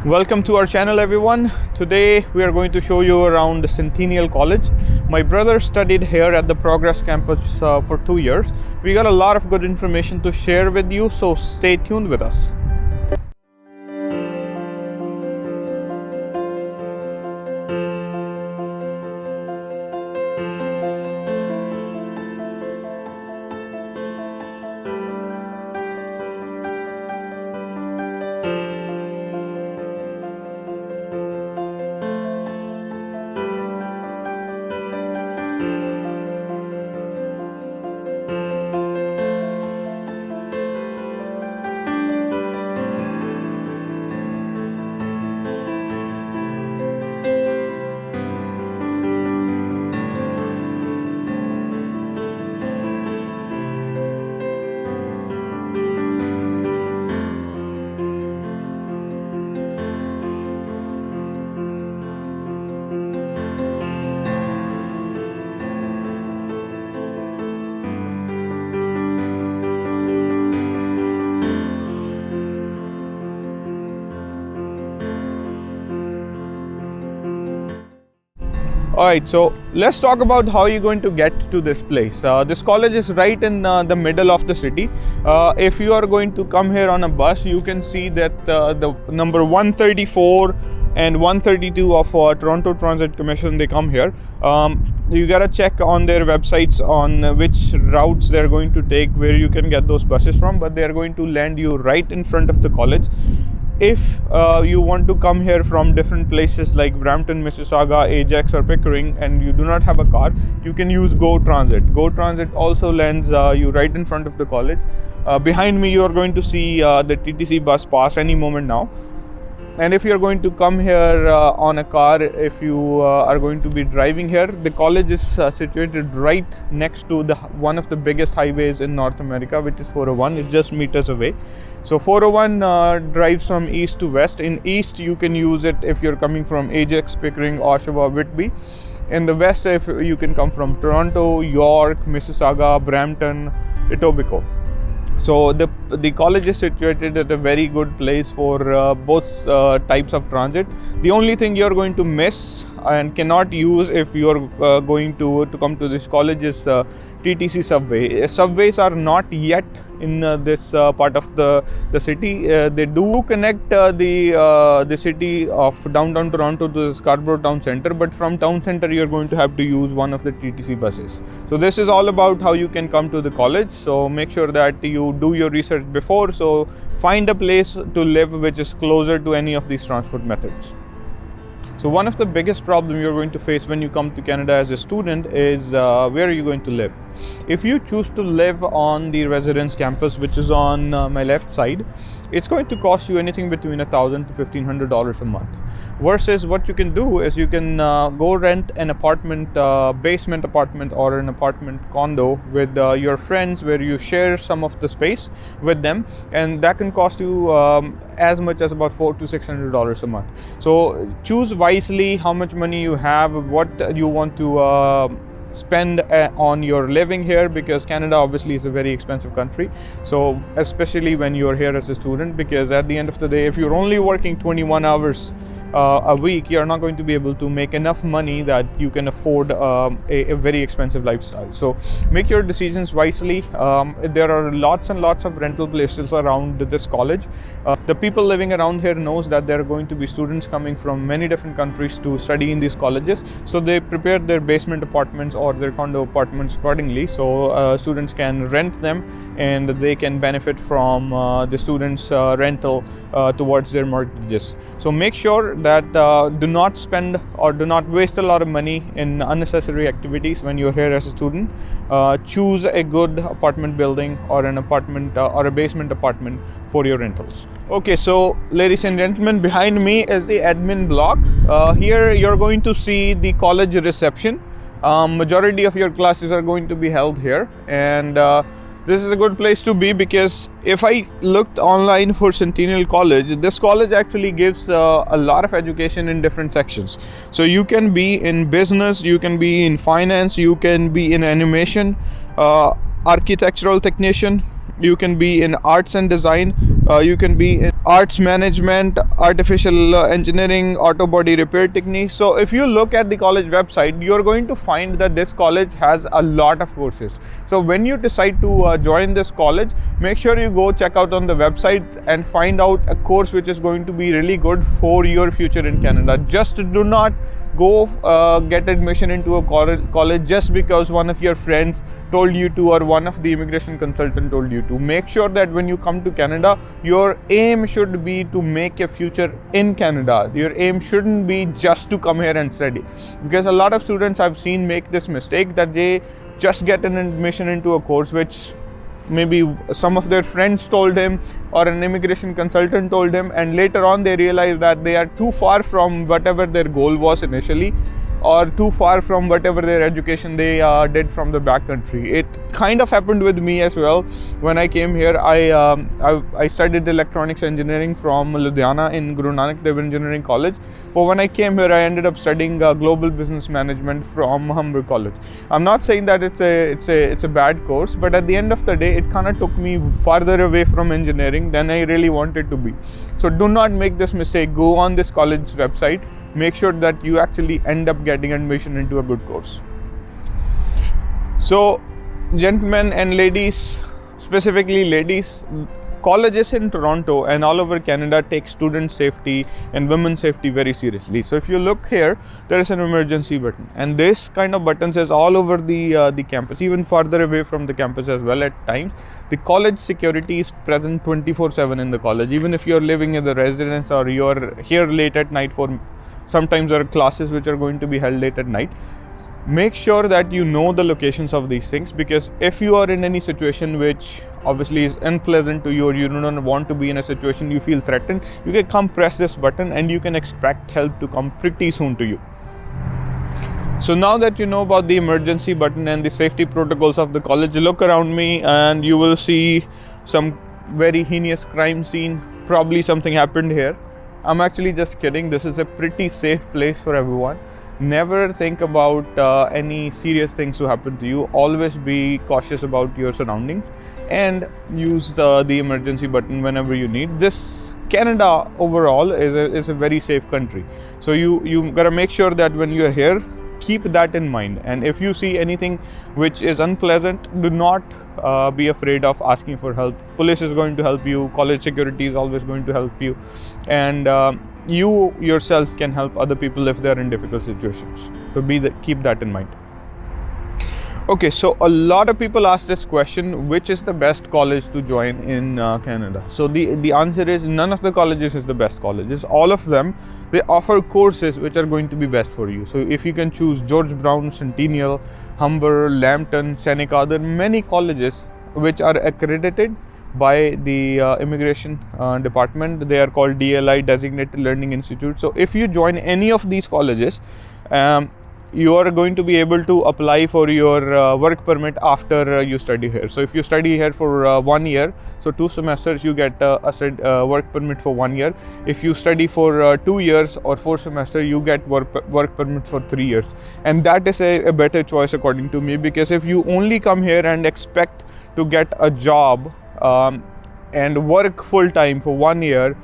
Welcome to our channel, everyone. Today we are going to show you around Centennial College. My brother studied here at the Progress campus for 2 years. We got a lot of good information to share with you, so stay tuned with us. Alright, so let's talk about how you're going to get to this place. This college is right in the middle of the city. If you are going to come here on a bus, you can see that the number 134 and 132 of Toronto Transit Commission, they come here. You gotta check on their websites on which routes they're going to take, where you can get those buses from, but they're going to land you right in front of the college. If you want to come here from different places like Brampton, Mississauga, Ajax or Pickering, and you do not have a car, you can use Go Transit. Go Transit also lands you right in front of the college. Behind me you are going to see the TTC bus pass any moment now. And if you're going to come here on a car, if you are going to be driving here, the college is situated right next to one of the biggest highways in North America, which is 401. It's just meters away. So 401 drives from east to west. In east, you can use it if you're coming from Ajax, Pickering, Oshawa, Whitby. In the west, if you can come from Toronto, York, Mississauga, Brampton, Etobicoke. So the college is situated at a very good place for both types of transit. The only thing you're going to miss and cannot use if you're going to come to this college is TTC subway. Subways are not yet in this part of the city. They do connect the city of downtown Toronto to the Scarborough Town Centre, but from Town Centre you're going to have to use one of the TTC buses. So this is all about how you can come to the college. So make sure that you do your research before. So find a place to live which is closer to any of these transport methods. So one of the biggest problems you're going to face when you come to Canada as a student is where are you going to live? If you choose to live on the residence campus, which is on my left side, it's going to cost you anything between $1,000 to $1,500 a month. Versus what you can do is you can go rent an apartment, basement apartment or an apartment condo with your friends, where you share some of the space with them, and that can cost you as much as about $400 to $600 a month. So choose wisely how much money you have, what you want to spend on your living here, because Canada obviously is a very expensive country. So especially when you're here as a student, because at the end of the day, if you're only working 21 hours a week, you're not going to be able to make enough money that you can afford a very expensive lifestyle. So make your decisions wisely. There are lots and lots of rental places around this college. The people living around here knows that there are going to be students coming from many different countries to study in these colleges, so they prepare their basement apartments or their condo apartments accordingly, so students can rent them and they can benefit from the students rental towards their mortgages. So make sure that do not spend or do not waste a lot of money in unnecessary activities when you're here as a student. Choose a good apartment building or an apartment or a basement apartment for your rentals. Okay, so ladies and gentlemen, behind me is the admin block. Here you're going to see the college reception. Majority of your classes are going to be held here, and this is a good place to be, because if I looked online for Centennial College, this college actually gives a lot of education in different sections. So you can be in business, you can be in finance, you can be in animation, architectural technician, you can be in arts and design, You can be in arts management, artificial engineering, auto body repair techniques. So if you look at the college website, you're going to find that this college has a lot of courses. So when you decide to join this college, make sure you go check out on the website and find out a course which is going to be really good for your future in Canada. Just do not go get admission into a college just because one of your friends told you to, or one of the immigration consultant told you to. Make sure that when you come to Canada, your aim should be to make a future in Canada. Your aim shouldn't be just to come here and study, because a lot of students I've seen make this mistake that they just get an admission into a course which maybe some of their friends told him or an immigration consultant told him, and later on they realize that they are too far from whatever their goal was initially, or too far from whatever their education they did from the backcountry. It kind of happened with me as well. When I came here, I studied electronics engineering from Ludhiana in Guru Nanak Dev Engineering College. But when I came here, I ended up studying global business management from Humber College. I'm not saying that it's a bad course, but at the end of the day, it kind of took me farther away from engineering than I really wanted to be. So do not make this mistake. Go on this college website. Make sure that you actually end up getting admission into a good course. So, gentlemen and ladies, specifically ladies, colleges in Toronto and all over Canada take student safety and women's safety very seriously. So if you look here, there is an emergency button, and this kind of buttons is all over the campus, even farther away from the campus as well at times. The college security is present 24/7 in the college. Even if you're living in the residence or you're here late at night for sometimes there are classes which are going to be held late at night, make sure that you know the locations of these things, because if you are in any situation which obviously is unpleasant to you, or you do not want to be in a situation you feel threatened, you can come press this button and you can expect help to come pretty soon to you. So now that you know about the emergency button and the safety protocols of the college, look around me and you will see some very heinous crime scene. Probably something happened here. I'm actually just kidding. This is a pretty safe place for everyone. Never think about any serious things to happen to you. Always be cautious about your surroundings and use the emergency button whenever you need. This Canada overall is a very safe country. So you gotta make sure that when you're here, keep that in mind. And if you see anything which is unpleasant, do not be afraid of asking for help. Police is going to help you. College security is always going to help you. And you yourself can help other people if they're in difficult situations. So keep that in mind. Okay, so a lot of people ask this question: which is the best college to join in Canada? So the answer is none of the colleges is the best colleges. All of them, they offer courses which are going to be best for you. So if you can choose George Brown, Centennial, Humber, Lambton, Seneca, there are many colleges which are accredited by the immigration department. They are called DLI, Designated Learning Institute. So if you join any of these colleges, you are going to be able to apply for your work permit after you study here. So if you study here for 1 year, so 2 semesters, you get a work permit for 1 year. If you study for 2 years or 4 semesters, you get work permit for 3 years. And that is a better choice according to me, because if you only come here and expect to get a job and work full time for 1 year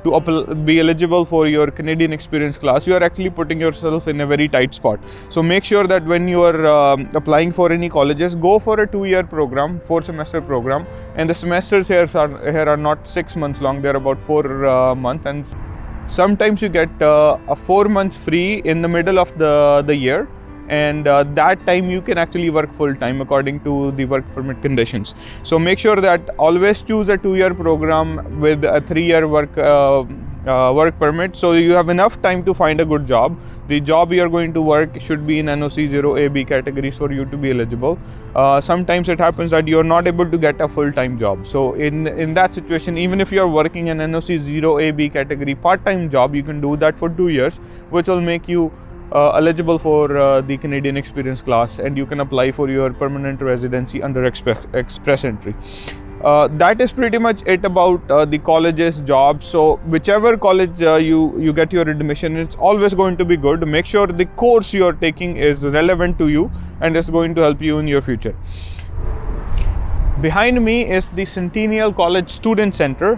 to be eligible for your Canadian experience class, you are actually putting yourself in a very tight spot. So make sure that when you are applying for any colleges, go for a 2-year program, 4-semester program, and the semesters here are not 6 months long, they're about 4 months, and sometimes you get a 4 months free in the middle of the year. And that time you can actually work full time according to the work permit conditions. So make sure that always choose a 2-year program with a 3-year work permit, so you have enough time to find a good job. The job you are going to work should be in NOC 0A-B categories for you to be eligible. Sometimes it happens that you are not able to get a full-time job. So in that situation, even if you are working in NOC 0A-B category part-time job, you can do that for 2 years, which will make you eligible for the Canadian experience class, and you can apply for your permanent residency under express entry. That is pretty much it about the colleges, jobs. So whichever college you get your admission, it's always going to be good. Make sure the course you are taking is relevant to you and is going to help you in your future. Behind me is the Centennial College Student Center.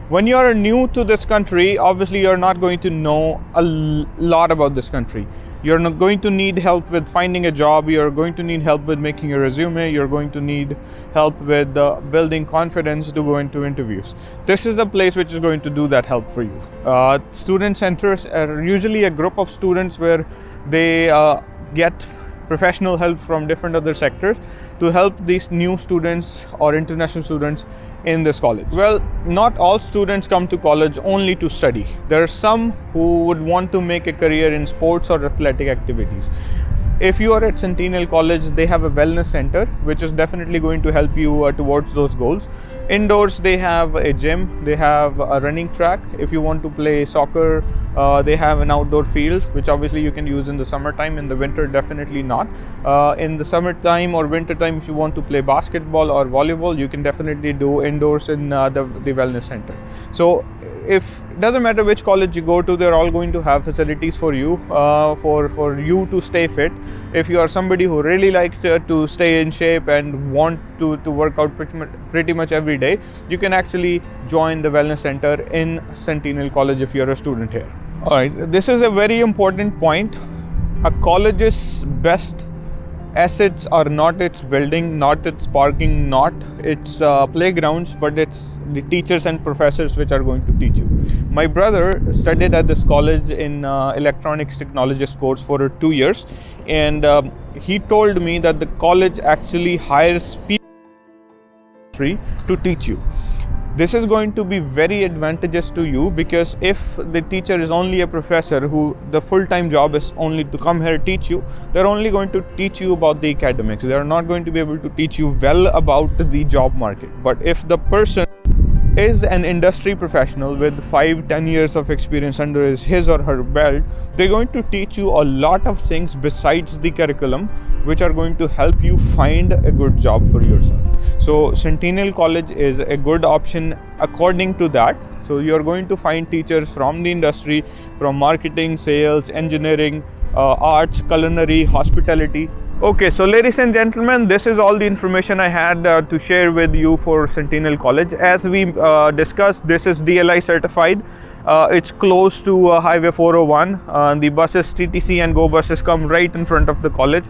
When you are new to this country, obviously you're not going to know a lot about this country. You're not going to need help with finding a job. You're going to need help with making a resume. You're going to need help with building confidence to go into interviews. This is the place which is going to do that help for you. Student centers are usually a group of students where they get professional help from different other sectors to help these new students or international students in this college. Well, not all students come to college only to study. There are some who would want to make a career in sports or athletic activities. If you are at Centennial College, they have a wellness center which is definitely going to help you towards those goals. Indoors, they have a gym, they have a running track. If you want to play soccer, they have an outdoor field, which obviously you can use in the summertime. In the winter, definitely not. In the summertime or winter time, if you want to play basketball or volleyball, you can definitely do indoors in the wellness center. So if it doesn't matter which college you go to, they're all going to have facilities for you for you to stay fit. If you are somebody who really likes to stay in shape and want to work out pretty much every day, you can actually join the wellness center in Centennial College if you're a student here. All right, this is a very important point. A college's best assets are not its building, not its parking, not its playgrounds, but it's the teachers and professors which are going to teach you. My brother studied at this college in electronics technologist course for 2 years, and he told me that the college actually hires people to teach you. This is going to be very advantageous to you, because if the teacher is only a professor who the full-time job is only to come here teach you, they're only going to teach you about the academics. They are not going to be able to teach you well about the job market. But if the person is an industry professional with 5-10 years of experience under his or her belt, they're going to teach you a lot of things besides the curriculum, which are going to help you find a good job for yourself. So Centennial College is a good option according to that. So you're going to find teachers from the industry, from marketing, sales, engineering, arts, culinary, hospitality. Okay, so ladies and gentlemen, this is all the information I had to share with you for Centennial College. As we discussed, this is DLI certified. It's close to Highway 401. The buses, TTC and Go buses, come right in front of the college.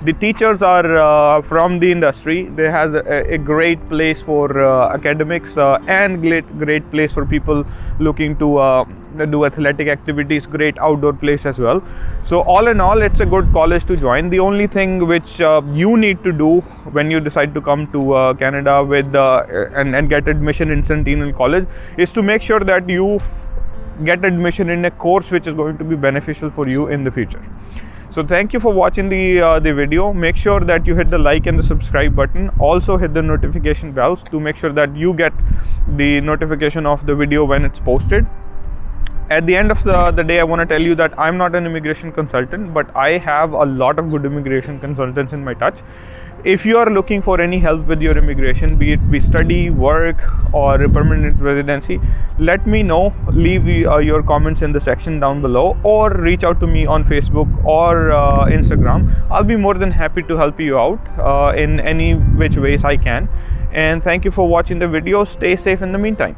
The teachers are from the industry. They have a great place for academics and great place for people looking to do athletic activities, great outdoor place as well. So all in all, it's a good college to join. The only thing which you need to do when you decide to come to Canada with and get admission in Centennial College is to make sure that you get admission in a course which is going to be beneficial for you in the future. So thank you for watching the video. Make sure that you hit the like and the subscribe button. Also hit the notification bells to make sure that you get the notification of the video when it's posted. At the end of the day, I want to tell you that I'm not an immigration consultant, but I have a lot of good immigration consultants in my touch. If you are looking for any help with your immigration, be it study, work, or permanent residency, let me know. Leave your comments in the section down below, or reach out to me on Facebook or Instagram. I'll be more than happy to help you out in any which ways I can. And thank you for watching the video. Stay safe in the meantime.